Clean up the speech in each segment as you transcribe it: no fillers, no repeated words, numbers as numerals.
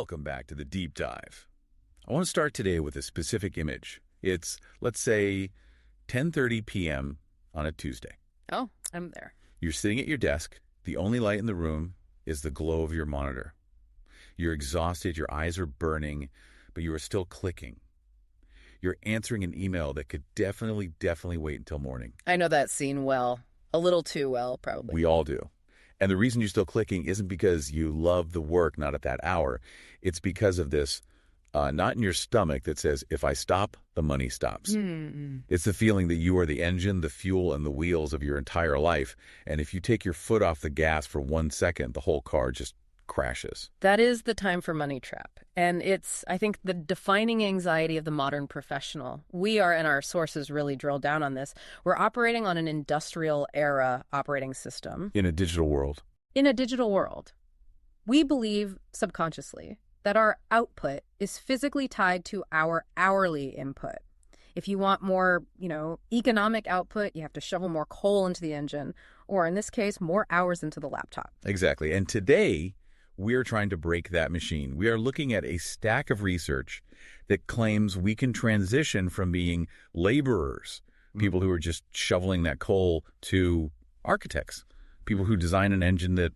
Welcome back to the deep dive. I want to start today with a specific image. It's, let's say, 10:30 p.m. on a Tuesday. Oh, I'm there. You're sitting at your desk. The only light in the room is the glow of your monitor. You're exhausted, your eyes are burning, but you are still clicking. You're answering an email that could definitely wait until morning. I know that scene well. A little too well, probably. We all do. And the reason you're still clicking isn't because you love the work not at that hour. It's because of this knot in your stomach that says, if I stop, the money stops. It's the feeling that you are the engine, the fuel, and the wheels of your entire life. And if you take your foot off the gas for 1 second, the whole car just crashes. That is the time for money trap. And it's, I think, the defining anxiety of the modern professional. We are, and our sources really drill down on this, we're operating on an industrial era operating system. In a digital world. In a digital world. We believe subconsciously that our output is physically tied to our hourly input. If you want more, economic output, you have to shovel more coal into the engine, or in this case, more hours into the laptop. Exactly. And today, we're trying to break that machine. We are looking at a stack of research that claims we can transition from being laborers, people who are just shoveling that coal, to architects, people who design an engine that,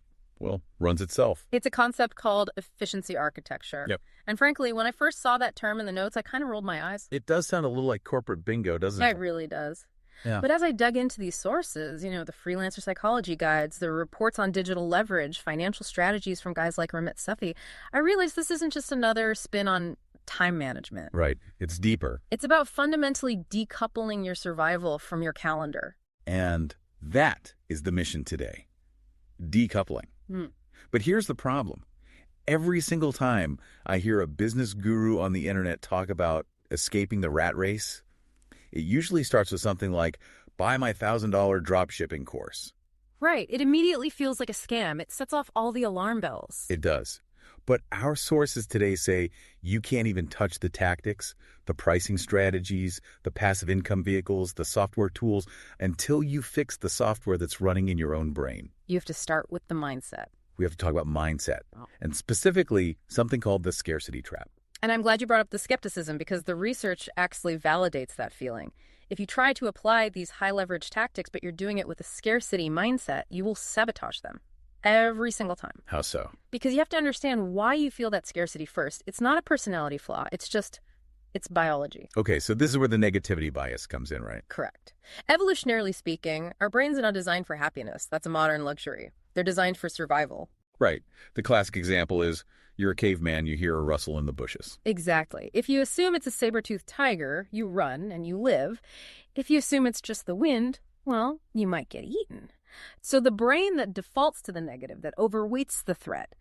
runs itself. It's a concept called efficiency architecture. Yep. And frankly, when I first saw that term in the notes, I kind of rolled my eyes. It does sound a little like corporate bingo, doesn't it? It really does. Yeah. But as I dug into these sources, the freelancer psychology guides, the reports on digital leverage, financial strategies from guys like Ramit Sethi, I realized this isn't just another spin on time management. Right. It's deeper. It's about fundamentally decoupling your survival from your calendar. And that is the mission today. Decoupling. But here's the problem. Every single time I hear a business guru on the internet talk about escaping the rat race, it usually starts with something like, buy my $1,000 drop shipping course. Right. It immediately feels like a scam. It sets off all the alarm bells. It does. But our sources today say you can't even touch the tactics, the pricing strategies, the passive income vehicles, the software tools, until you fix the software that's running in your own brain. You have to start with the mindset. We have to talk about mindset, and specifically something called the scarcity trap. And I'm glad you brought up the skepticism, because the research actually validates that feeling. If you try to apply these high-leverage tactics, but you're doing it with a scarcity mindset, you will sabotage them. Every single time. How so? Because you have to understand why you feel that scarcity first. It's not a personality flaw. It's biology. Okay, so this is where the negativity bias comes in, right? Correct. Evolutionarily speaking, our brains are not designed for happiness. That's a modern luxury. They're designed for survival. Right. The classic example is you're a caveman, you hear a rustle in the bushes. Exactly. If you assume it's a saber-toothed tiger, you run and you live. If you assume it's just the wind, you might get eaten. So the brain that defaults to the negative, that overweights the threat,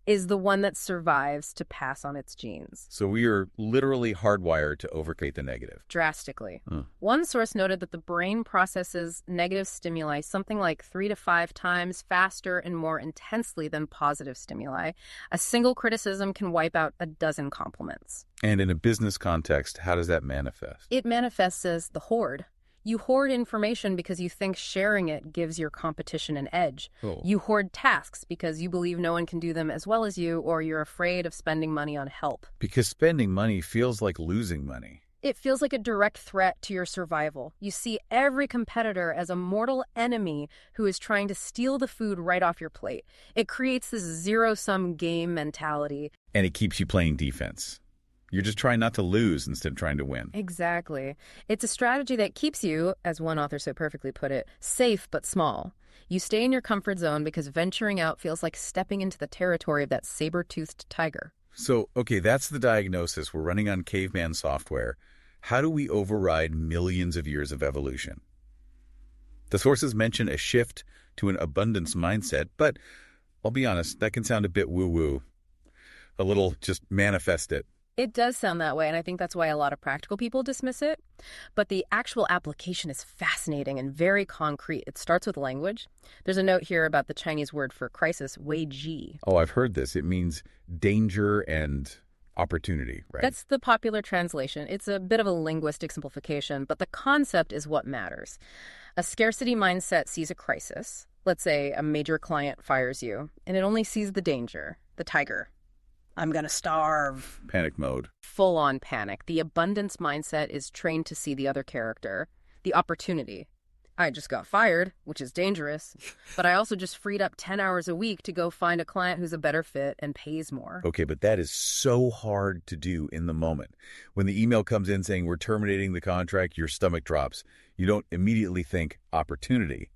is the one that survives to pass on its genes. So we are literally hardwired to overcreate the negative. Drastically. One source noted that the brain processes negative stimuli something like 3 to 5 times faster and more intensely than positive stimuli. A single criticism can wipe out a dozen compliments. And in a business context, how does that manifest? It manifests as the hoard. You hoard information because you think sharing it gives your competition an edge. You hoard tasks because you believe no one can do them as well as you, or you're afraid of spending money on help. Because spending money feels like losing money. It feels like a direct threat to your survival. You see every competitor as a mortal enemy who is trying to steal the food right off your plate. It creates this zero-sum game mentality. And it keeps you playing defense. You're just trying not to lose instead of trying to win. Exactly. It's a strategy that keeps you, as one author so perfectly put it, safe but small. You stay in your comfort zone because venturing out feels like stepping into the territory of that saber-toothed tiger. So, okay, that's the diagnosis. We're running on caveman software. How do we override millions of years of evolution? The sources mention a shift to an abundance mindset, but I'll be honest, that can sound a bit woo-woo. A little just manifest it. It does sound that way, and I think that's why a lot of practical people dismiss it. But the actual application is fascinating and very concrete. It starts with language. There's a note here about the Chinese word for crisis, wei ji. Oh, I've heard this. It means danger and opportunity, right? That's the popular translation. It's a bit of a linguistic simplification, but the concept is what matters. A scarcity mindset sees a crisis. Let's say a major client fires you, and it only sees the danger, the tiger. I'm going to starve. Panic mode. Full-on panic. The abundance mindset is trained to see the other character, the opportunity. I just got fired, which is dangerous, but I also just freed up 10 hours a week to go find a client who's a better fit and pays more. Okay, but that is so hard to do in the moment. When the email comes in saying we're terminating the contract, your stomach drops. You don't immediately think opportunity.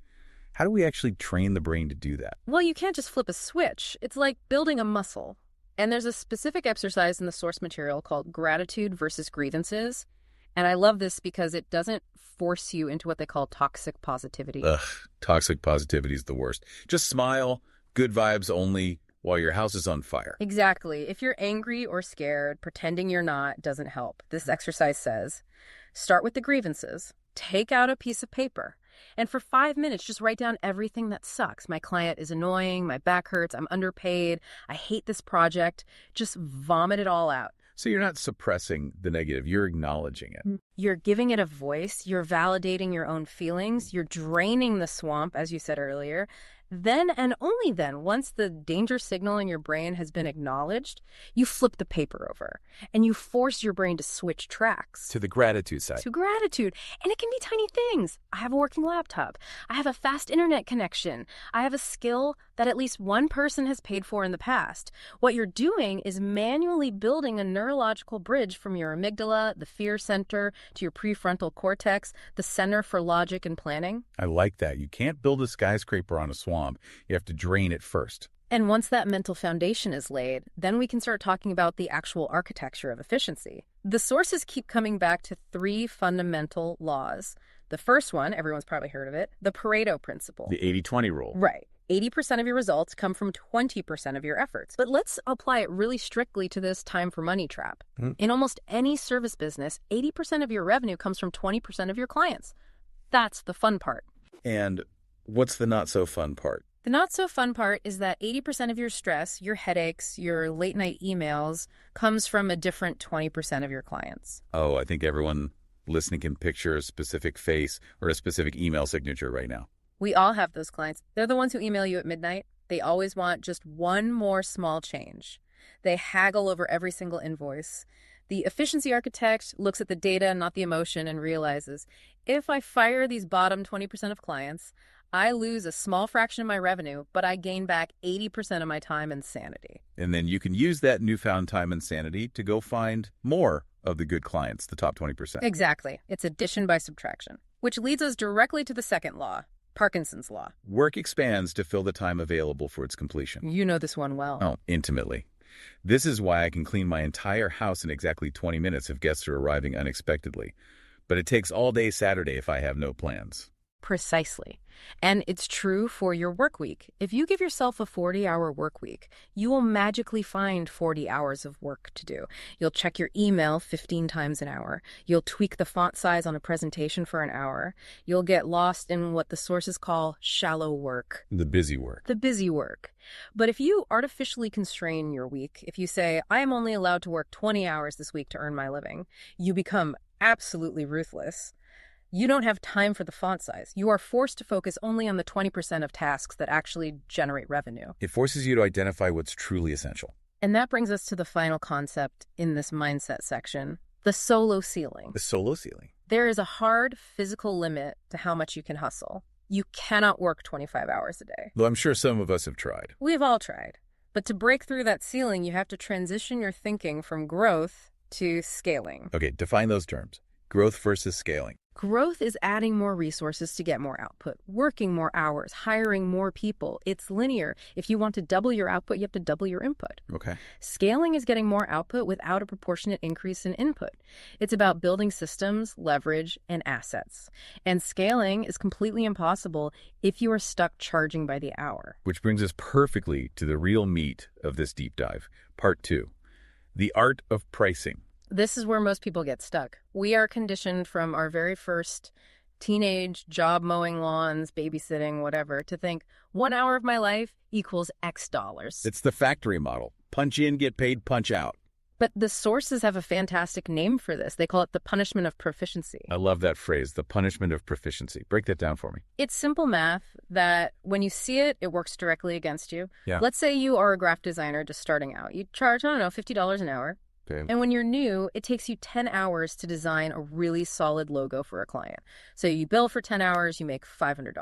How do we actually train the brain to do that? Well, you can't just flip a switch. It's like building a muscle. And there's a specific exercise in the source material called gratitude versus grievances. And I love this because it doesn't force you into what they call toxic positivity. Ugh, toxic positivity is the worst. Just smile, good vibes only while your house is on fire. Exactly. If you're angry or scared, pretending you're not doesn't help. This exercise says, start with the grievances. Take out a piece of paper. And for 5 minutes, just write down everything that sucks. My client is annoying. My back hurts. I'm underpaid. I hate this project. Just vomit it all out. So you're not suppressing the negative, you're acknowledging it. You're giving it a voice. You're validating your own feelings. You're draining the swamp, as you said earlier. Then and only then, once the danger signal in your brain has been acknowledged, you flip the paper over and you force your brain to switch tracks. To the gratitude side. To gratitude. And it can be tiny things. I have a working laptop. I have a fast internet connection. I have a skill that at least one person has paid for in the past. What you're doing is manually building a neurological bridge from your amygdala, the fear center, to your prefrontal cortex, the center for logic and planning. I like that. You can't build a skyscraper on a swamp. You have to drain it first. And once that mental foundation is laid, then we can start talking about the actual architecture of efficiency. The sources keep coming back to 3 fundamental laws. The first one, everyone's probably heard of it, the Pareto principle. The 80-20 rule. Right. 80% of your results come from 20% of your efforts. But let's apply it really strictly to this time for money trap. In almost any service business, 80% of your revenue comes from 20% of your clients. That's the fun part. And what's the not so fun part? The not so fun part is that 80% of your stress, your headaches, your late night emails comes from a different 20% of your clients. Oh, I think everyone listening can picture a specific face or a specific email signature right now. We all have those clients. They're the ones who email you at midnight. They always want just one more small change. They haggle over every single invoice. The efficiency architect looks at the data, not the emotion, and realizes, if I fire these bottom 20% of clients, I lose a small fraction of my revenue, but I gain back 80% of my time and sanity. And then you can use that newfound time and sanity to go find more of the good clients, the top 20%. Exactly. It's addition by subtraction, which leads us directly to the second law, Parkinson's law. Work expands to fill the time available for its completion. You know this one well. Oh, intimately. This is why I can clean my entire house in exactly 20 minutes if guests are arriving unexpectedly. But it takes all day Saturday if I have no plans. Precisely. And it's true for your work week. If you give yourself a 40-hour work week, you will magically find 40 hours of work to do. You'll check your email 15 times an hour. You'll tweak the font size on a presentation for an hour. You'll get lost in what the sources call shallow work. The busy work. The busy work. But if you artificially constrain your week, if you say, I am only allowed to work 20 hours this week to earn my living, you become absolutely ruthless. You don't have time for the font size. You are forced to focus only on the 20% of tasks that actually generate revenue. It forces you to identify what's truly essential. And that brings us to the final concept in this mindset section, the solo ceiling. The solo ceiling. There is a hard physical limit to how much you can hustle. You cannot work 25 hours a day. Though I'm sure some of us have tried. We've all tried. But to break through that ceiling, you have to transition your thinking from growth to scaling. Okay, define those terms. Growth versus scaling. Growth is adding more resources to get more output, working more hours, hiring more people. It's linear. If you want to double your output, you have to double your input. Okay. Scaling is getting more output without a proportionate increase in input. It's about building systems, leverage, and assets. And scaling is completely impossible if you are stuck charging by the hour. Which brings us perfectly to the real meat of this deep dive. Part 2. The art of pricing. This is where most people get stuck. We are conditioned from our very first teenage job mowing lawns, babysitting, whatever, to think 1 hour of my life equals X dollars. It's the factory model. Punch in, get paid, punch out. But the sources have a fantastic name for this. They call it the punishment of proficiency. I love that phrase, the punishment of proficiency. Break that down for me. It's simple math that when you see it, it works directly against you. Yeah. Let's say you are a graphic designer just starting out. You charge, I don't know, $50 an hour. Okay. And when you're new, it takes you 10 hours to design a really solid logo for a client. So you bill for 10 hours, you make $500.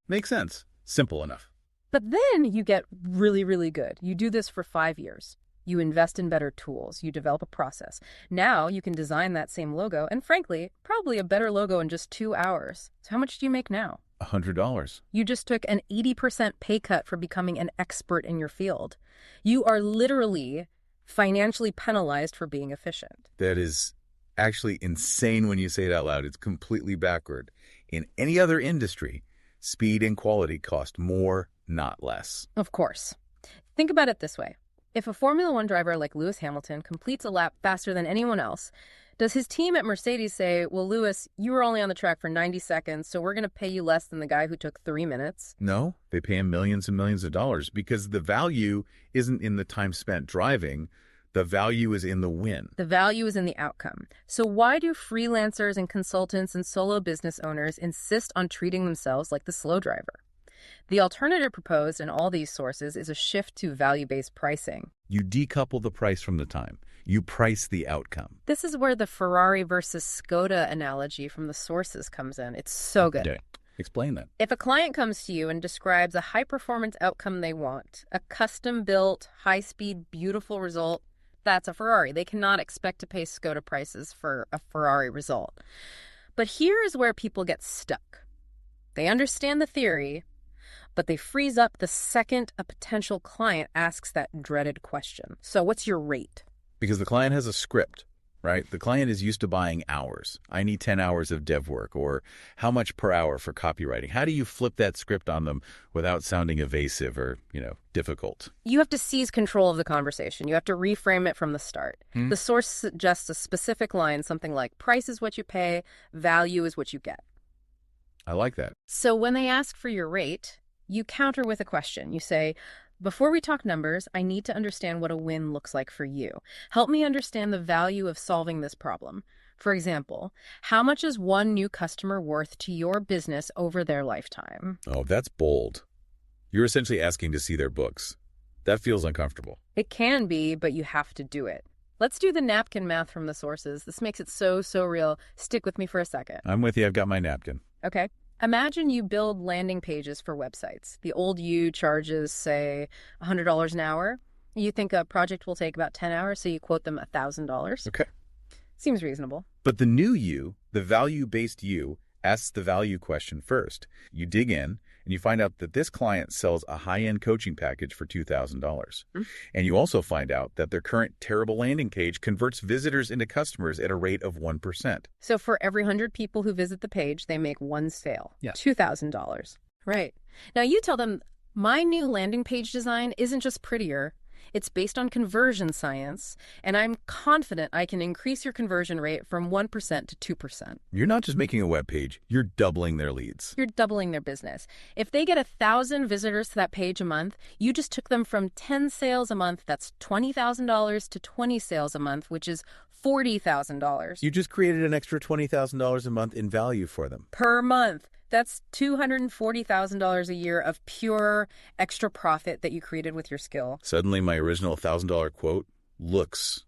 Makes sense. Simple enough. But then you get really, really good. You do this for 5 years. You invest in better tools. You develop a process. Now you can design that same logo, and frankly, probably a better logo in just 2 hours. So how much do you make now? $100. You just took an 80% pay cut for becoming an expert in your field. You are literally financially penalized for being efficient. That is actually insane when you say it out loud. It's completely backward. In any other industry, speed and quality cost more, not less. Of course. Think about it this way. If a Formula One driver like Lewis Hamilton completes a lap faster than anyone else, does his team at Mercedes say, well, Lewis, you were only on the track for 90 seconds, so we're going to pay you less than the guy who took 3 minutes? No, they pay him millions and millions of dollars because the value isn't in the time spent driving. The value is in the win. The value is in the outcome. So why do freelancers and consultants and solo business owners insist on treating themselves like the slow driver? The alternative proposed in all these sources is a shift to value-based pricing. You decouple the price from the time. You price the outcome. This is where the Ferrari versus Skoda analogy from the sources comes in. It's so good. Okay. Explain that. If a client comes to you and describes a high-performance outcome they want, a custom-built, high-speed, beautiful result, that's a Ferrari. They cannot expect to pay Skoda prices for a Ferrari result. But here is where people get stuck. They understand the theory, but they freeze up the second a potential client asks that dreaded question. So what's your rate? Because the client has a script, right? The client is used to buying hours. I need 10 hours of dev work, or how much per hour for copywriting. How do you flip that script on them without sounding evasive or, difficult? You have to seize control of the conversation. You have to reframe it from the start. The source suggests a specific line, something like, price is what you pay, value is what you get. I like that. So when they ask for your rate, you counter with a question. You say, before we talk numbers, I need to understand what a win looks like for you. Help me understand the value of solving this problem. For example, how much is one new customer worth to your business over their lifetime? Oh, that's bold. You're essentially asking to see their books. That feels uncomfortable. It can be, but you have to do it. Let's do the napkin math from the sources. This makes it so real. Stick with me for a second. I'm with you. I've got my napkin. Okay. Imagine you build landing pages for websites. The old you charges, say, $100 an hour. You think a project will take about 10 hours, so you quote them $1,000. Okay. Seems reasonable. But the new you, the value-based you, asks the value question first. You dig in, and you find out that this client sells a high-end coaching package for $2,000. And you also find out that their current terrible landing page converts visitors into customers at a rate of 1%. So for every 100 people who visit the page, they make one sale. Yeah. $2,000. Right. Now you tell them, my new landing page design isn't just prettier. It's based on conversion science, and I'm confident I can increase your conversion rate from 1% to 2%. You're not just making a web page, you're doubling their leads. You're doubling their business. If they get 1,000 visitors to that page a month, you just took them from 10 sales a month, that's $20,000, to 20 sales a month, which is $40,000. You just created an extra $20,000 a month in value for them. Per month. That's $240,000 a year of pure extra profit that you created with your skill. Suddenly, my original $1,000 quote looks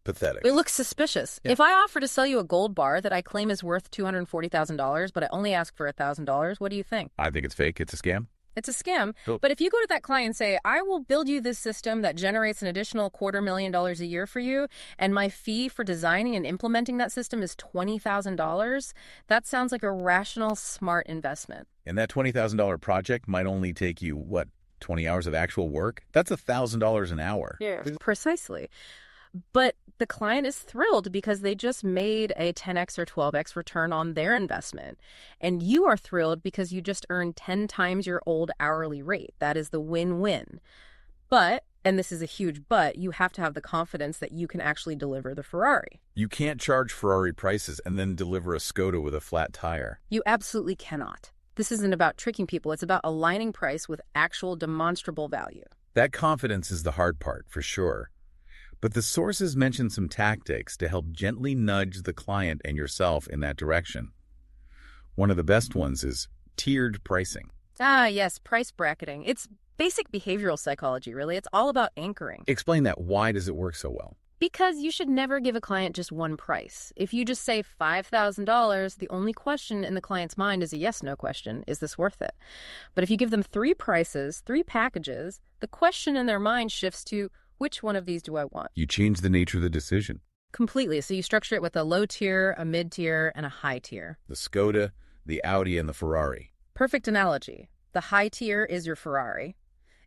pathetic. It looks suspicious. Yeah. If I offer to sell you a gold bar that I claim is worth $240,000, but I only ask for $1,000, what do you think? I think it's fake. It's a scam. It's a scam. Cool. But if you go to that client and say, I will build you this system that generates an additional $250,000 a year for you, and my fee for designing and implementing that system is $20,000, that sounds like a rational, smart investment. And that $20,000 project might only take you, 20 hours of actual work? That's $1,000 an hour. Yeah, precisely. But the client is thrilled because they just made a 10x or 12x return on their investment. And you are thrilled because you just earned 10 times your old hourly rate. That is the win-win. But, and this is a huge but, you have to have the confidence that you can actually deliver the Ferrari. You can't charge Ferrari prices and then deliver a Skoda with a flat tire. You absolutely cannot. This isn't about tricking people. It's about aligning price with actual demonstrable value. That confidence is the hard part, for sure. But the sources mention some tactics to help gently nudge the client and yourself in that direction. One of the best ones is tiered pricing. Ah, yes, price bracketing. It's basic behavioral psychology, really. It's all about anchoring. Explain that. Why does it work so well? Because you should never give a client just one price. If you just say $5,000, the only question in the client's mind is a yes-no question. Is this worth it? But if you give them 3 prices, 3 packages, the question in their mind shifts to, which one of these do I want? You change the nature of the decision. Completely. So you structure it with a low tier, a mid tier, and a high tier. The Skoda, the Audi, and the Ferrari. Perfect analogy. The high tier is your Ferrari.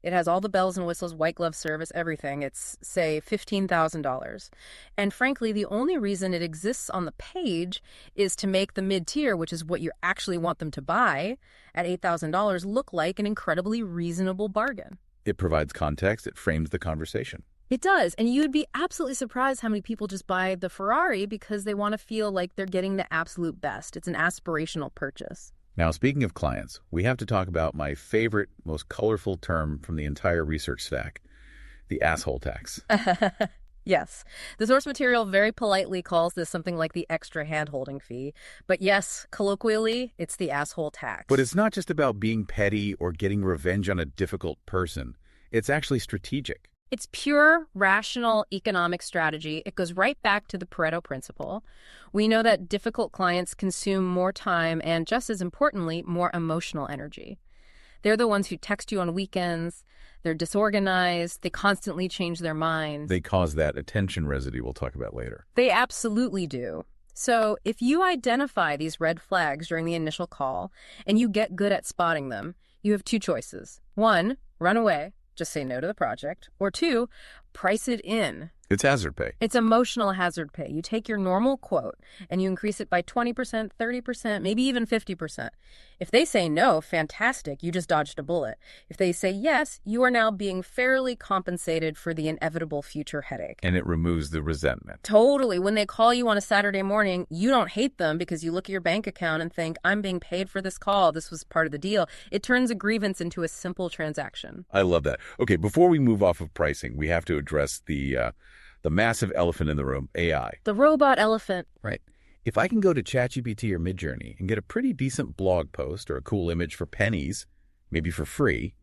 It has all the bells and whistles, white glove service, everything. It's, say, $15,000. And frankly, the only reason it exists on the page is to make the mid-tier, which is what you actually want them to buy, at $8,000 look like an incredibly reasonable bargain. It provides context. It frames the conversation. It does. And you'd be absolutely surprised how many people just buy the Ferrari because they want to feel like they're getting the absolute best. It's an aspirational purchase. Now, speaking of clients, we have to talk about my favorite, most colorful term from the entire research stack, the asshole tax. Yes. The source material very politely calls this something like the extra hand-holding fee. But yes, colloquially, it's the asshole tax. But it's not just about being petty or getting revenge on a difficult person. It's actually strategic. It's pure, rational economic strategy. It goes right back to the Pareto principle. We know that difficult clients consume more time and, just as importantly, more emotional energy. They're the ones who text you on weekends. They're disorganized. They constantly change their minds. They cause that attention residue we'll talk about later. They absolutely do. So if you identify these red flags during the initial call and you get good at spotting them, you have 2 choices. 1, run away. Just say no to the project. Or 2, price it in. It's hazard pay. It's emotional hazard pay. You take your normal quote and you increase it by 20%, 30%, maybe even 50%. If they say no, fantastic, you just dodged a bullet. If they say yes, you are now being fairly compensated for the inevitable future headache. And it removes the resentment. Totally. When they call you on a Saturday morning, you don't hate them because you look at your bank account and think, I'm being paid for this call. This was part of the deal. It turns a grievance into a simple transaction. I love that. Okay, before we move off of pricing, we have to address the massive elephant in the room, AI. The robot elephant. Right. If I can go to ChatGPT or Midjourney and get a pretty decent blog post or a cool image for pennies, maybe for free,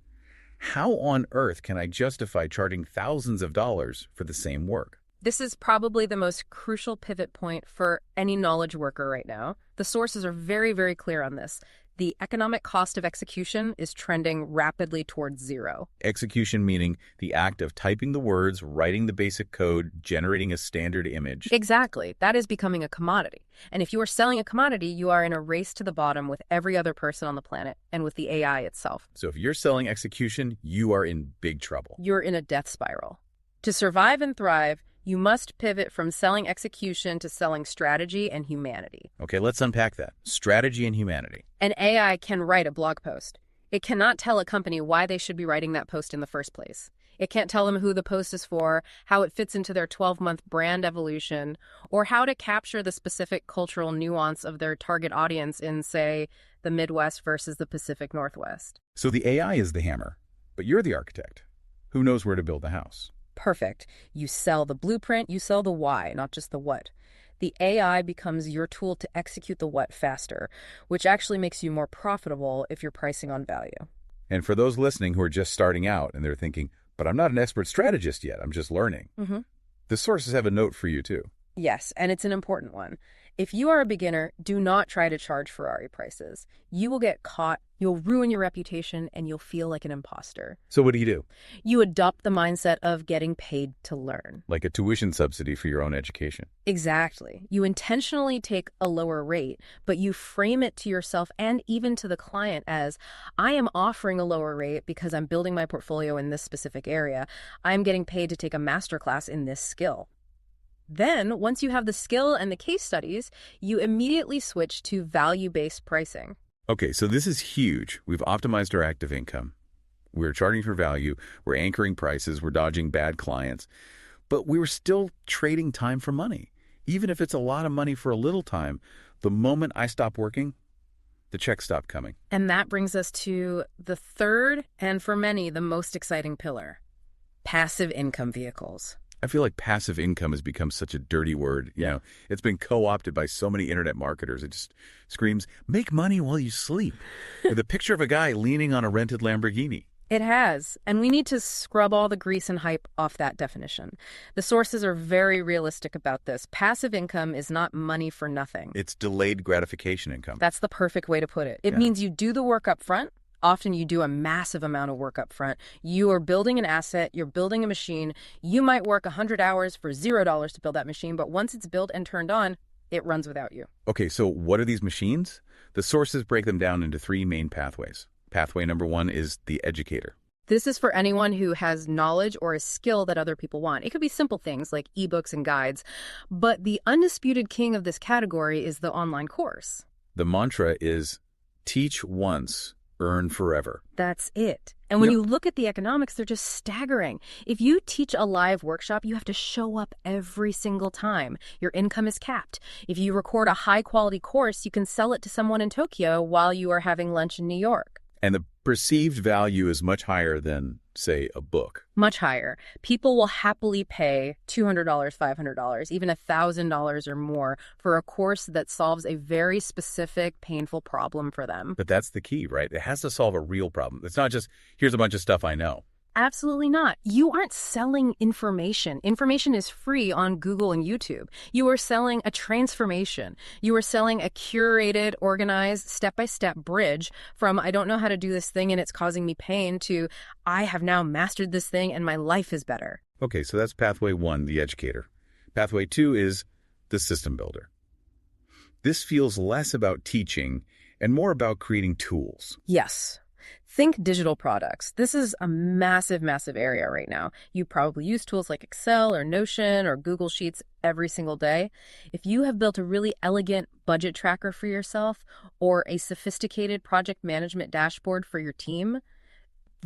how on earth can I justify charging thousands of dollars for the same work? This is probably the most crucial pivot point for any knowledge worker right now. The sources are very, very clear on this. The economic cost of execution is trending rapidly towards 0. Execution meaning the act of typing the words, writing the basic code, generating a standard image. Exactly. That is becoming a commodity. And if you are selling a commodity, you are in a race to the bottom with every other person on the planet and with the AI itself. So if you're selling execution, you are in big trouble. You're in a death spiral. To survive and thrive, you must pivot from selling execution to selling strategy and humanity. Okay, let's unpack that. Strategy and humanity. An AI can write a blog post. It cannot tell a company why they should be writing that post in the first place. It can't tell them who the post is for, how it fits into their 12-month brand evolution, or how to capture the specific cultural nuance of their target audience in, say, the Midwest versus the Pacific Northwest. So the AI is the hammer, but you're the architect. Who knows where to build the house? Perfect. You sell the blueprint, you sell the why, not just the what. The AI becomes your tool to execute the what faster, which actually makes you more profitable if you're pricing on value. And for those listening who are just starting out and they're thinking, but I'm not an expert strategist yet, I'm just learning. The sources have a note for you too. Yes, and it's an important one. If you are a beginner, do not try to charge Ferrari prices. You will get caught, you'll ruin your reputation, and you'll feel like an imposter. So what do? You adopt the mindset of getting paid to learn. Like a tuition subsidy for your own education. Exactly. You intentionally take a lower rate, but you frame it to yourself and even to the client as, I am offering a lower rate because I'm building my portfolio in this specific area. I'm getting paid to take a masterclass in this skill. Then, once you have the skill and the case studies, you immediately switch to value-based pricing. Okay, so this is huge. We've optimized our active income. We're charging for value. We're anchoring prices. We're dodging bad clients. But we were still trading time for money. Even if it's a lot of money for a little time, the moment I stop working, the checks stop coming. And that brings us to the third, and for many, the most exciting pillar: passive income vehicles. I feel like passive income has become such a dirty word. You know, it's been co-opted by so many internet marketers. It just screams, make money while you sleep, with a picture of a guy leaning on a rented Lamborghini. It has, and we need to scrub all the grease and hype off that definition. The sources are very realistic about this. Passive income is not money for nothing. It's delayed gratification income. That's the perfect way to put it. It means you do the work up front. Often you do a massive amount of work up front. You are building an asset, you're building a machine. You might work 100 hours for $0 to build that machine, but once it's built and turned on, it runs without you. Okay, so what are these machines? The sources break them down into 3 main pathways. Pathway number 1 is the educator. This is for anyone who has knowledge or a skill that other people want. It could be simple things like ebooks and guides, but the undisputed king of this category is the online course. The mantra is teach once, earn forever. That's it. And when you look at the economics, they're just staggering. If you teach a live workshop, you have to show up every single time. Your income is capped. If you record a high-quality course, you can sell it to someone in Tokyo while you are having lunch in New York. And the perceived value is much higher than, say, a book. Much higher. People will happily pay $200, $500, even $1,000 or more for a course that solves a very specific, painful problem for them. But that's the key, right? It has to solve a real problem. It's not just, here's a bunch of stuff I know. Absolutely not. You aren't selling information. Information is free on Google and YouTube. You are selling a transformation. You are selling a curated, organized, step-by-step bridge from I don't know how to do this thing and it's causing me pain to I have now mastered this thing and my life is better. Okay, so that's pathway 1, the educator. Pathway 2 is the system builder. This feels less about teaching and more about creating tools. Yes. Think digital products. This is a massive, massive area right now. You probably use tools like Excel or Notion or Google Sheets every single day. If you have built a really elegant budget tracker for yourself or a sophisticated project management dashboard for your team,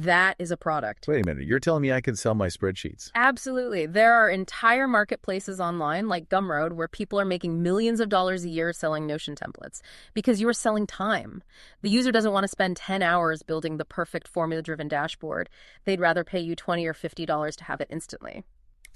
that is a product. Wait a minute, you're telling me I can sell my spreadsheets? Absolutely. There are entire marketplaces online like Gumroad where people are making millions of dollars a year selling Notion templates because you are selling time. The user doesn't want to spend 10 hours building the perfect formula-driven dashboard. They'd rather pay you $20 or $50 to have it instantly.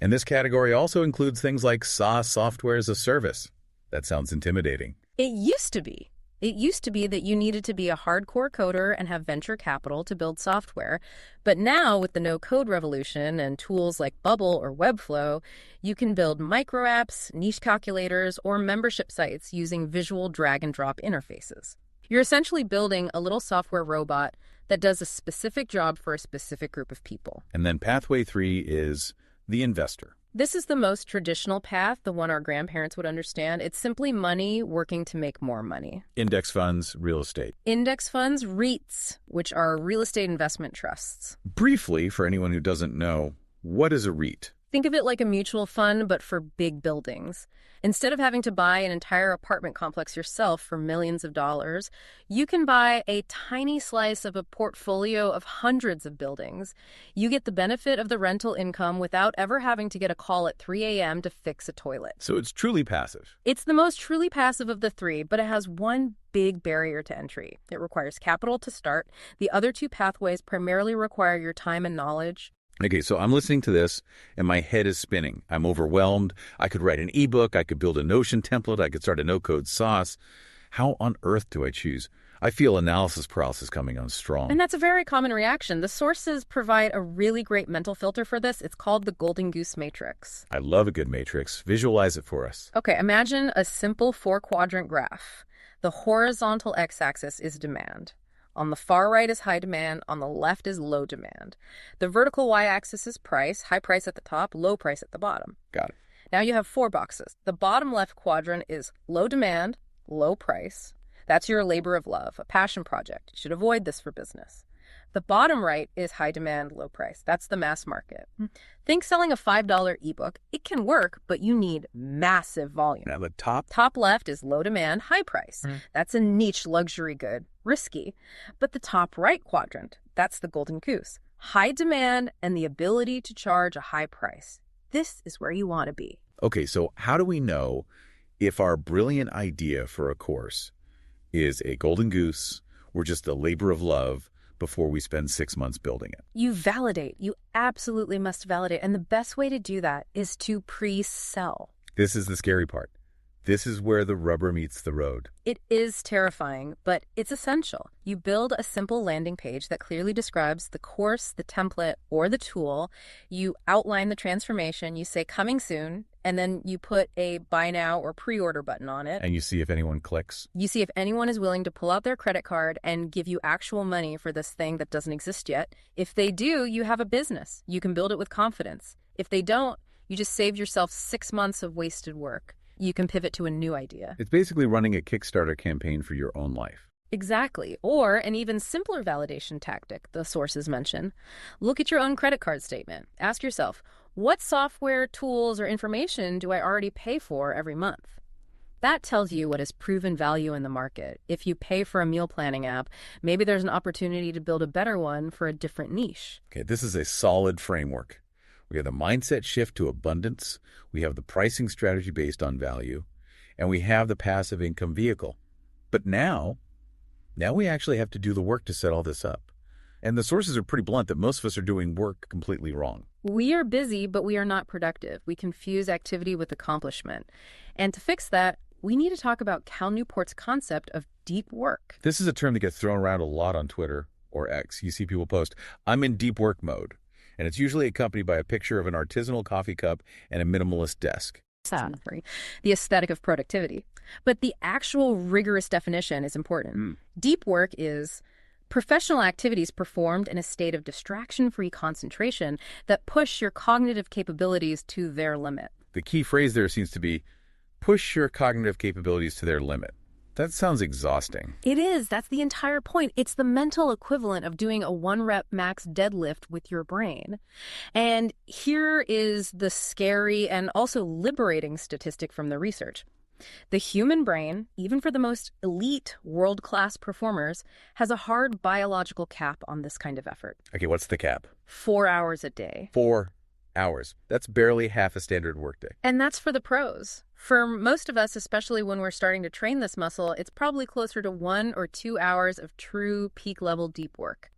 And this category also includes things like SaaS, software as a service. That sounds intimidating. It used to be. It used to be that you needed to be a hardcore coder and have venture capital to build software. But now, with the no-code revolution and tools like Bubble or Webflow, you can build micro apps, niche calculators, or membership sites using visual drag-and-drop interfaces. You're essentially building a little software robot that does a specific job for a specific group of people. And then pathway 3 is the investor. This is the most traditional path, the one our grandparents would understand. It's simply money working to make more money. Index funds, real estate. Index funds, REITs, which are real estate investment trusts. Briefly, for anyone who doesn't know, what is a REIT? Think of it like a mutual fund, but for big buildings. Instead of having to buy an entire apartment complex yourself for millions of dollars, you can buy a tiny slice of a portfolio of hundreds of buildings. You get the benefit of the rental income without ever having to get a call at 3 a.m. to fix a toilet. So it's truly passive. It's the most truly passive of the 3, but it has one big barrier to entry. It requires capital to start. The other 2 pathways primarily require your time and knowledge. Okay, so I'm listening to this and my head is spinning. I'm overwhelmed. I could write an ebook. I could build a Notion template. I could start a no-code sauce. How on earth do I choose? I feel analysis paralysis coming on strong. And that's a very common reaction. The sources provide a really great mental filter for this. It's called the Golden Goose Matrix. I love a good matrix. Visualize it for us. Okay, imagine a simple 4-quadrant graph. The horizontal x-axis is demand. On the far right is high demand, on the left is low demand. The vertical y-axis is price, high price at the top, low price at the bottom. Got it. Now you have 4 boxes. The bottom left quadrant is low demand, low price. That's your labor of love, a passion project. You should avoid this for business. The bottom right is high demand, low price. That's the mass market. Think selling a $5 ebook. It can work, but you need massive volume. Now the top left is low demand, high price. That's a niche luxury good, risky. But the top right quadrant, that's the golden goose. High demand and the ability to charge a high price. This is where you want to be. Okay, so how do we know if our brilliant idea for a course is a golden goose or just a labor of love, before we spend 6 months building it. You validate. You absolutely must validate. And the best way to do that is to pre-sell. This is the scary part. This is where the rubber meets the road. It is terrifying, but it's essential. You build a simple landing page that clearly describes the course, the template, or the tool. You outline the transformation. You say coming soon, and then you put a buy now or pre-order button on it. And you see if anyone clicks. You see if anyone is willing to pull out their credit card and give you actual money for this thing that doesn't exist yet. If they do, you have a business. You can build it with confidence. If they don't, you just saved yourself 6 months of wasted work. You can pivot to a new idea. It's basically running a Kickstarter campaign for your own life. Exactly. Or an even simpler validation tactic, the sources mention. Look at your own credit card statement. Ask yourself, what software, tools, or information do I already pay for every month? That tells you what is proven value in the market. If you pay for a meal planning app, maybe there's an opportunity to build a better one for a different niche. Okay, this is a solid framework. We have the mindset shift to abundance, we have the pricing strategy based on value, and we have the passive income vehicle. But now we actually have to do the work to set all this up. And the sources are pretty blunt that most of us are doing work completely wrong. We are busy, but we are not productive. We confuse activity with accomplishment. And to fix that, we need to talk about Cal Newport's concept of deep work. This is a term that gets thrown around a lot on Twitter or X. You see people post, I'm in deep work mode. And it's usually accompanied by a picture of an artisanal coffee cup and a minimalist desk. The aesthetic of productivity. But the actual rigorous definition is important. Deep work is professional activities performed in a state of distraction-free concentration that push your cognitive capabilities to their limit. The key phrase there seems to be, push your cognitive capabilities to their limit. That sounds exhausting. It is. That's the entire point. It's the mental equivalent of doing a 1-rep max deadlift with your brain. And here is the scary and also liberating statistic from the research. The human brain, even for the most elite world-class performers, has a hard biological cap on this kind of effort. Okay, what's the cap? 4 hours a day. 4 hours. That's barely half a standard workday. And that's for the pros. For most of us, especially when we're starting to train this muscle, it's probably closer to 1 or 2 hours of true peak-level deep work.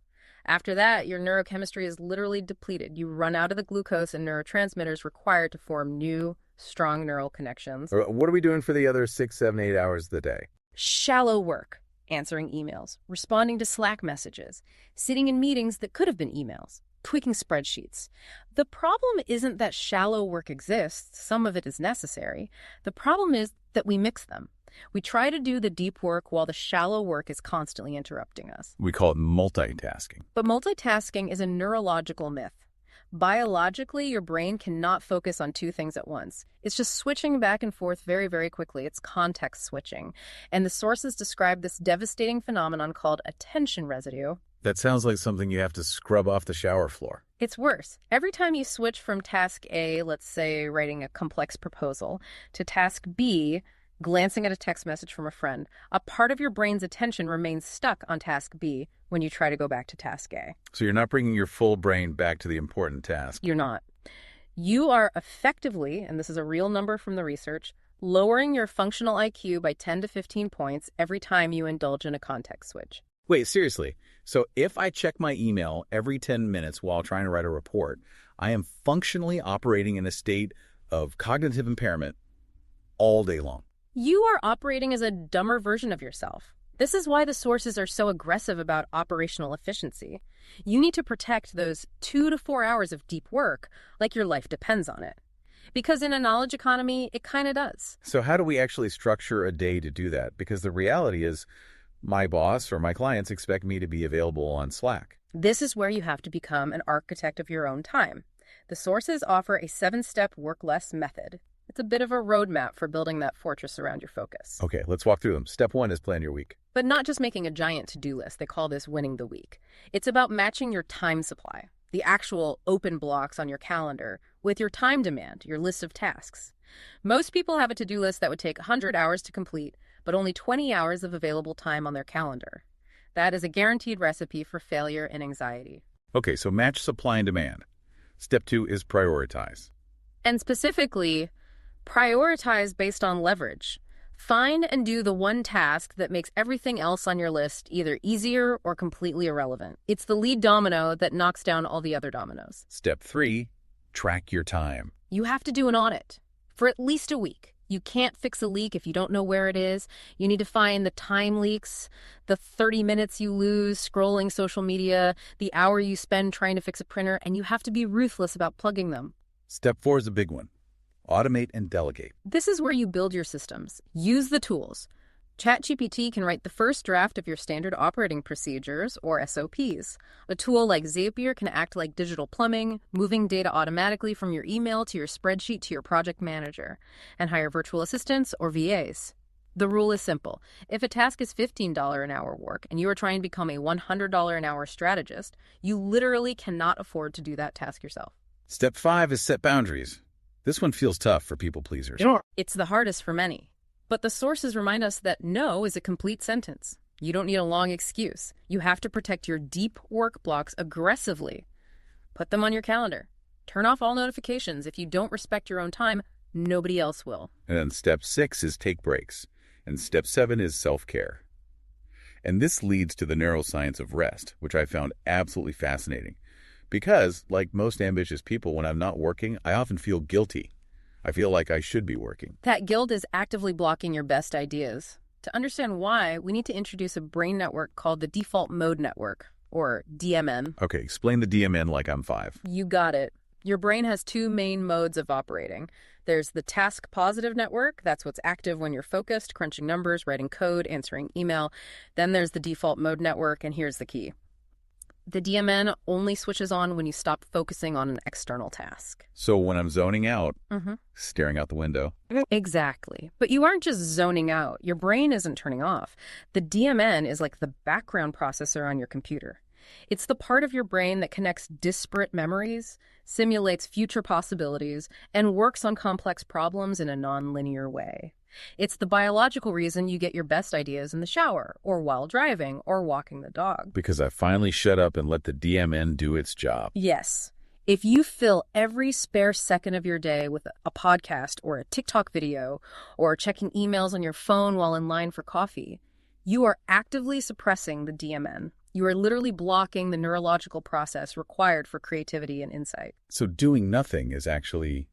After that, your neurochemistry is literally depleted. You run out of the glucose and neurotransmitters required to form new, strong neural connections. What are we doing for the other 6, 7, 8 hours of the day? Shallow work. Answering emails, responding to Slack messages, sitting in meetings that could have been emails, tweaking spreadsheets. The problem isn't that shallow work exists. Some of it is necessary. The problem is that we mix them. We try to do the deep work while the shallow work is constantly interrupting us. We call it multitasking. But multitasking is a neurological myth. Biologically, your brain cannot focus on 2 things at once. It's just switching back and forth very, very quickly. It's context switching. And the sources describe this devastating phenomenon called attention residue. That sounds like something you have to scrub off the shower floor. It's worse. Every time you switch from task A, let's say writing a complex proposal, to task B, glancing at a text message from a friend, a part of your brain's attention remains stuck on task B when you try to go back to task A. So you're not bringing your full brain back to the important task. You're not. You are effectively, and this is a real number from the research, lowering your functional IQ by 10 to 15 points every time you indulge in a context switch. Wait, seriously? So if I check my email every 10 minutes while trying to write a report, I am functionally operating in a state of cognitive impairment all day long. You are operating as a dumber version of yourself. This is why the sources are so aggressive about operational efficiency. You need to protect those 2 to 4 hours of deep work like your life depends on it. Because in a knowledge economy, it kind of does. So how do we actually structure a day to do that? Because the reality is my boss or my clients expect me to be available on Slack. This is where you have to become an architect of your own time. The sources offer a 7-step work less method. It's a bit of a roadmap for building that fortress around your focus. Okay, let's walk through them. Step 1 is plan your week. But not just making a giant to-do list. They call this winning the week. It's about matching your time supply, the actual open blocks on your calendar, with your time demand, your list of tasks. Most people have a to-do list that would take 100 hours to complete, but only 20 hours of available time on their calendar. That is a guaranteed recipe for failure and anxiety. Okay, so match supply and demand. Step 2 is prioritize. And specifically, prioritize based on leverage. Find and do the one task that makes everything else on your list either easier or completely irrelevant. It's the lead domino that knocks down all the other dominoes. Step 3, track your time. You have to do an audit for at least a week. You can't fix a leak if you don't know where it is. You need to find the time leaks, the 30 minutes you lose scrolling social media, the hour you spend trying to fix a printer, and you have to be ruthless about plugging them. Step 4 is a big one. Automate and delegate. This is where you build your systems. Use the tools. ChatGPT can write the first draft of your standard operating procedures, or SOPs. A tool like Zapier can act like digital plumbing, moving data automatically from your email to your spreadsheet to your project manager, and hire virtual assistants or VAs. The rule is simple. If a task is $15 an hour work and you are trying to become a $100 an hour strategist, you literally cannot afford to do that task yourself. Step 5 is set boundaries. This one feels tough for people pleasers. It's the hardest for many. But the sources remind us that no is a complete sentence. You don't need a long excuse. You have to protect your deep work blocks aggressively. Put them on your calendar. Turn off all notifications. If you don't respect your own time, nobody else will. And then step 6 is take breaks. And step 7 is self-care. And this leads to the neuroscience of rest, which I found absolutely fascinating. Because, like most ambitious people, when I'm not working, I often feel guilty. I feel like I should be working. That guilt is actively blocking your best ideas. To understand why, we need to introduce a brain network called the default mode network, or DMN. Okay, explain the DMN like I'm 5. You got it. Your brain has 2 main modes of operating. There's the task positive network. That's what's active when you're focused, crunching numbers, writing code, answering email. Then there's the default mode network, and here's the key. The DMN only switches on when you stop focusing on an external task. So when I'm zoning out, staring out the window. Exactly. But you aren't just zoning out. Your brain isn't turning off. The DMN is like the background processor on your computer. It's the part of your brain that connects disparate memories, simulates future possibilities, and works on complex problems in a nonlinear way. It's the biological reason you get your best ideas in the shower, or while driving, or walking the dog. Because I finally shut up and let the DMN do its job. Yes. If you fill every spare second of your day with a podcast or a TikTok video, or checking emails on your phone while in line for coffee, you are actively suppressing the DMN. You are literally blocking the neurological process required for creativity and insight. So doing nothing is actually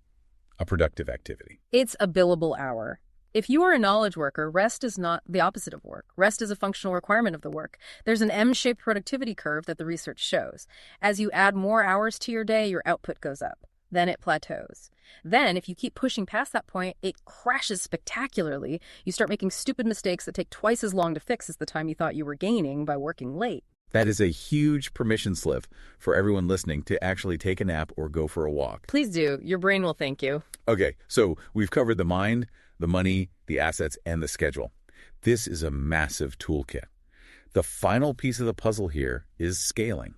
a productive activity. It's a billable hour. If you are a knowledge worker, rest is not the opposite of work. Rest is a functional requirement of the work. There's an M-shaped productivity curve that the research shows. As you add more hours to your day, your output goes up. Then it plateaus. Then, if you keep pushing past that point, it crashes spectacularly. You start making stupid mistakes that take twice as long to fix as the time you thought you were gaining by working late. That is a huge permission slip for everyone listening to actually take a nap or go for a walk. Please do. Your brain will thank you. Okay, so we've covered the mind, the money, the assets, and the schedule. This is a massive toolkit. The final piece of the puzzle here is scaling.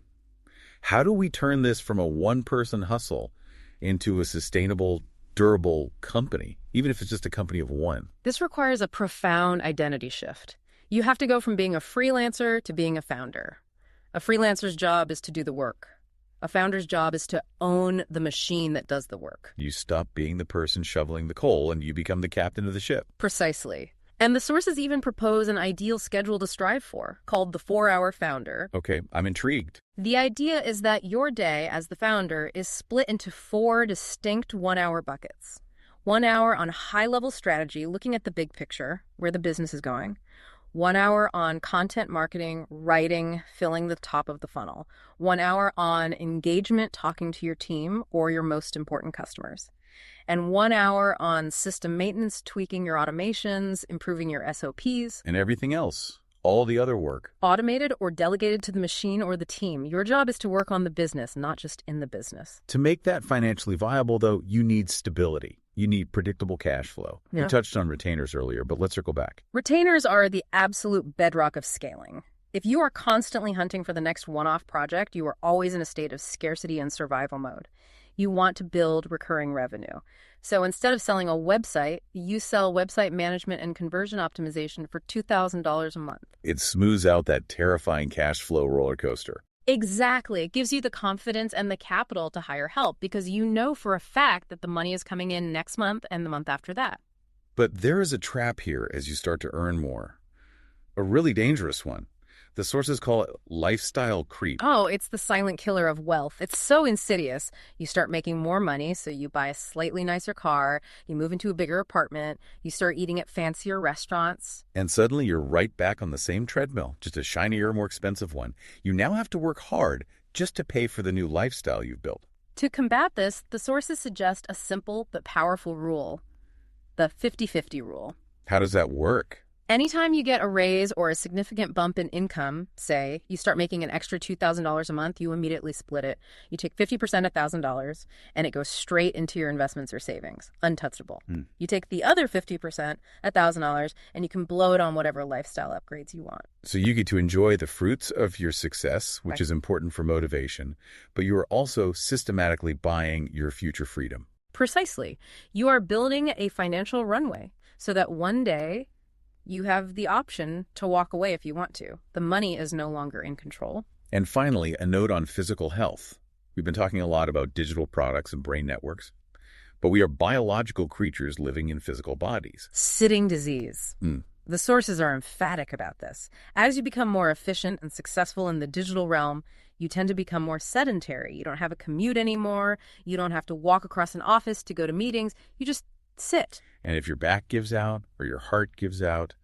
How do we turn this from a one-person hustle into a sustainable, durable company, even if it's just a company of one? This requires a profound identity shift. You have to go from being a freelancer to being a founder. A freelancer's job is to do the work. A founder's job is to own the machine that does the work. You stop being the person shoveling the coal and you become the captain of the ship. Precisely. And the sources even propose an ideal schedule to strive for, called the 4-hour founder. Okay, I'm intrigued. The idea is that your day as the founder is split into 4 distinct 1-hour buckets. 1 hour on high-level strategy, looking at the big picture, where the business is going. 1 hour on content marketing, writing, filling the top of the funnel. 1 hour on engagement, talking to your team or your most important customers. And 1 hour on system maintenance, tweaking your automations, improving your SOPs. And everything else, all the other work. Automated or delegated to the machine or the team. Your job is to work on the business, not just in the business. To make that financially viable, though, you need stability. You need predictable cash flow. Yeah. We touched on retainers earlier, but let's circle back. Retainers are the absolute bedrock of scaling. If you are constantly hunting for the next one-off project, you are always in a state of scarcity and survival mode. You want to build recurring revenue. So instead of selling a website, you sell website management and conversion optimization for $2,000 a month. It smooths out that terrifying cash flow roller coaster. Exactly. It gives you the confidence and the capital to hire help because you know for a fact that the money is coming in next month and the month after that. But there is a trap here as you start to earn more. A really dangerous one. The sources call it lifestyle creep. Oh, it's the silent killer of wealth. It's so insidious. You start making more money, so you buy a slightly nicer car, you move into a bigger apartment, you start eating at fancier restaurants. And suddenly you're right back on the same treadmill, just a shinier, more expensive one. You now have to work hard just to pay for the new lifestyle you've built. To combat this, the sources suggest a simple but powerful rule, the 50-50 rule. How does that work? Anytime you get a raise or a significant bump in income, say you start making an extra $2,000 a month, you immediately split it. You take 50% of $1,000 and it goes straight into your investments or savings, untouchable. You take the other 50% at $1,000 and you can blow it on whatever lifestyle upgrades you want. So you get to enjoy the fruits of your success, which is important for motivation, but you are also systematically buying your future freedom. Precisely. You are building a financial runway so that one day you have the option to walk away if you want to. The money is no longer in control. And finally, a note on physical health. We've been talking a lot about digital products and brain networks, but we are biological creatures living in physical bodies. Sitting disease. The sources are emphatic about this. As you become more efficient and successful in the digital realm, you tend to become more sedentary. You don't have a commute anymore. You don't have to walk across an office to go to meetings. You just sit. And if your back gives out or your heart gives out,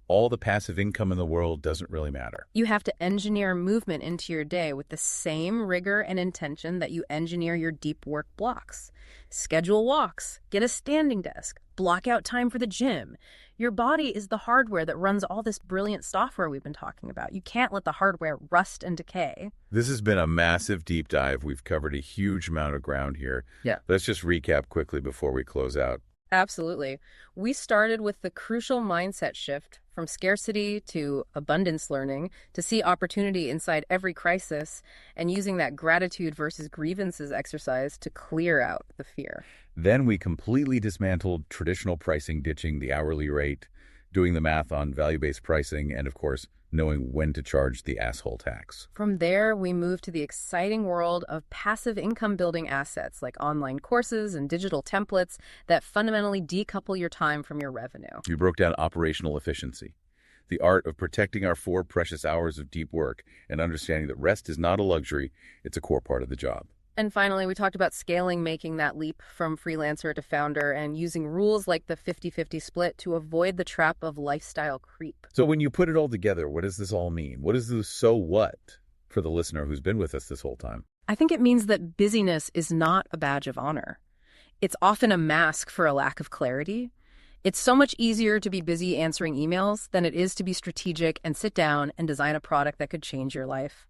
all the passive income in the world doesn't really matter. You have to engineer movement into your day with the same rigor and intention that you engineer your deep work blocks. Schedule walks, get a standing desk, block out time for the gym. Your body is the hardware that runs all this brilliant software we've been talking about. You can't let the hardware rust and decay. This has been a massive deep dive. We've covered a huge amount of ground here. Yeah. Let's just recap quickly before we close out. Absolutely. We started with the crucial mindset shift from scarcity to abundance learning to see opportunity inside every crisis and using that gratitude versus grievances exercise to clear out the fear. Then we completely dismantled traditional pricing, ditching the hourly rate, doing the math on value-based pricing, and of course, knowing when to charge the asshole tax. From there, we moved to the exciting world of passive income building assets like online courses and digital templates that fundamentally decouple your time from your revenue. We broke down operational efficiency, the art of protecting our 4 precious hours of deep work and understanding that rest is not a luxury, it's a core part of the job. And finally, we talked about scaling, making that leap from freelancer to founder, and using rules like the 50-50 split to avoid the trap of lifestyle creep. So when you put it all together, what does this all mean? What is the so what for the listener who's been with us this whole time? I think it means that busyness is not a badge of honor. It's often a mask for a lack of clarity. It's so much easier to be busy answering emails than it is to be strategic and sit down and design a product that could change your life.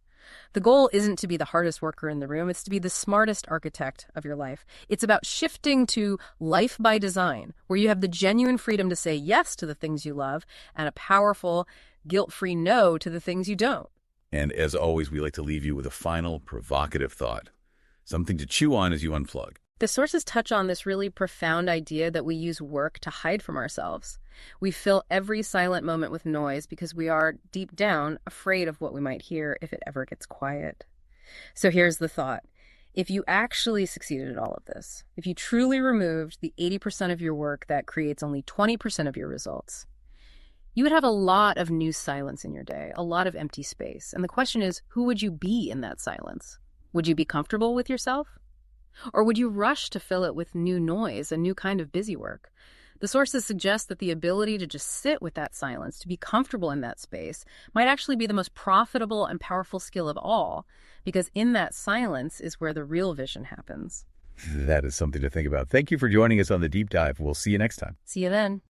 The goal isn't to be the hardest worker in the room, it's to be the smartest architect of your life. It's about shifting to life by design, where you have the genuine freedom to say yes to the things you love and a powerful, guilt-free no to the things you don't. And as always, we like to leave you with a final provocative thought, something to chew on as you unplug. The sources touch on this really profound idea that we use work to hide from ourselves. We fill every silent moment with noise because we are, deep down, afraid of what we might hear if it ever gets quiet. So here's the thought. If you actually succeeded at all of this, if you truly removed the 80% of your work that creates only 20% of your results, you would have a lot of new silence in your day, a lot of empty space. And the question is, who would you be in that silence? Would you be comfortable with yourself? Or would you rush to fill it with new noise, a new kind of busy work? The sources suggest that the ability to just sit with that silence, to be comfortable in that space, might actually be the most profitable and powerful skill of all, because in that silence is where the real vision happens. That is something to think about. Thank you for joining us on The Deep Dive. We'll see you next time. See you then.